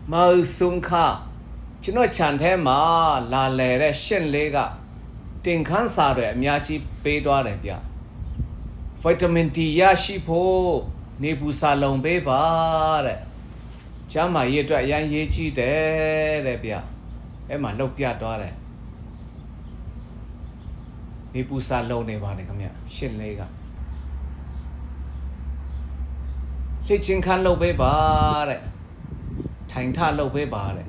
Mau sung kha Chino chan the ma la le re shin le ga Ting khan sa re mya chi pe twaတယ်ဗျVitamin D ရရှိဖို့နေပူစာလုံးပေးပါတဲ့ကျမ်းမာရေးအတွက်အရင်ရေးကြည့်တယ်တဲ့ဗျအဲ့မှာလောက်ပြသွားတယ်နေပူစာလုံးနေပါတယ်ခင်ဗျရှင်းလေးကလေ့ကျင့်ခန်းလုပ်ပေးပါတဲ့ထိုင်ထလုပ်ပေးပါတဲ့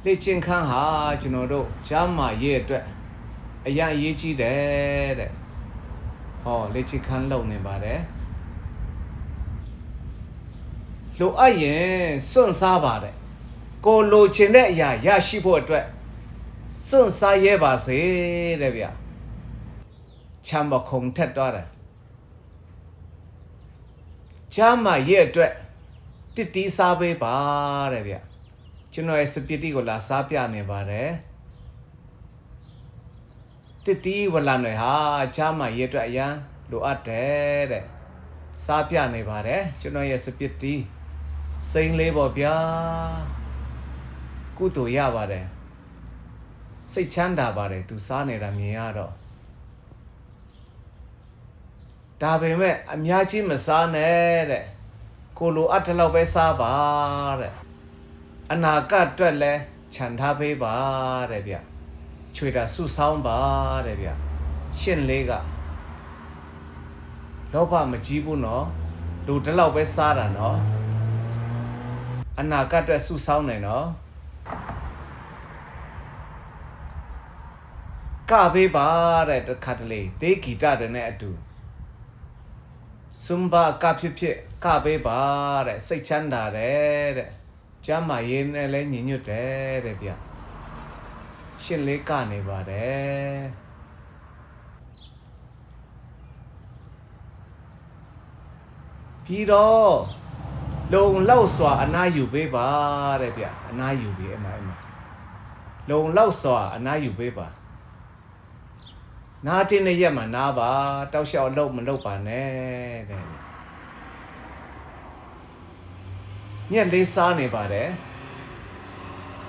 လေ့ကျင့်ခန်းဟာကျွန်တော်တို့ကျမ်းမာရေးအတွက်အရင်ရေးကြည့်တယ်တဲ့ဟောလေ့ကျင့်ခန်းလုပ်နေပါတယ်လိုအပ်ရင်စွန့်စားပါတယ်ကိုလိုချင်တဲ့အရာရရှိဖို့အတွက်စွန့်စားရဲပါစေတဲ့ဗျချမ်းမခုံထက်သွားတယ်ချမ်းမရဲ့အတွက်တစ်တီးစားပေးပါတဲ့ဗျကျွန်တော်ရဲ့စပစ်တီကိုလာစားပြနေပါတယ်တစ်တီးဝလာနယ်ဟာချမ်းမရဲ့အတွက်အရန်လိုအပ်တယ်တဲ့စားပြနေပါတယ်ကျွန်တော်ရဲ့စပစ်တီစိမ့်လေးပေါ့ဗျာကုသိုလ်ရပါတယ်စိတ်ချမ်းသာပါတယ်သူစားနေတာမြင်ရတော့ဒါပေမဲ့အများကြီးမစားနဲ့တဲ့ကိုလိုအပ်တဲ့လောက်ပဲစားပါတဲ့အနာဂတ်အတွက်လဲခြံထားပေးပါတဲ့ဗျချွေတာဆုဆောင်းပါတဲ့ဗျရှင်းလေးကလောဘမကြီးဘူးနော်လူတစ်လောက်ပဲစားတာနော်အနာဂတ်အတွက်ဆုဆောင်းနေနော်ကပေးပါတဲ့တခါတလေဒေးဂီတတွေနဲ့အတူZumba ကဖြစ်ကပေးပါတဲ့စိတ်ချမ်းသာတယ်တဲ့ကျမ်းမာရေးနဲ့လည်းညီညွတ်တယ်တဲ့ဗျရှင်းလေးကနေပါတယ်ပြီးတော့လုံလောက်စွာအနာယူပေးပါတဲ့ဗျအနာယူပေးအမလုံလောက်စွာအနာယူပေးပါနားတင်းတဲ့ရက်မှာနားပါတောက်လျှောက်လုံးမလုပ်ပါနဲ့တဲ့ညက်လေးစားနေပါတယ်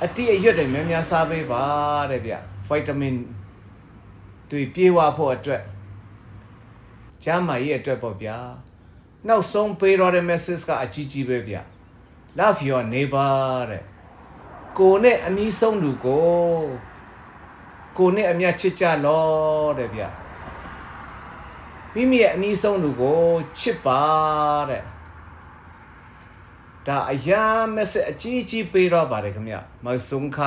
အတိအရွတ်တွေများများစားပေးပါတဲ့ဗျဗိုက်တာမင်တွေပြေဝဖို့အတွက်ကျန်းမာရေးအတွက်ပေါ့ဗျာနောက်ဆုံးပေးရတဲ့ message ကအကြီးကြီးပဲဗျ love your neighbor တဲ့ကိုနဲ့အနီးဆုံးလူကိုနဲ့အမြတ်ချစ်ကြလို့တဲ့ဗျမိမိရဲ့အနီးဆုံးလူကိုချစ်ပါတဲ့ဒါအရာ message အကြီးကြီးပေးတော့ပါတယ်ခင်ဗျမဆုံခ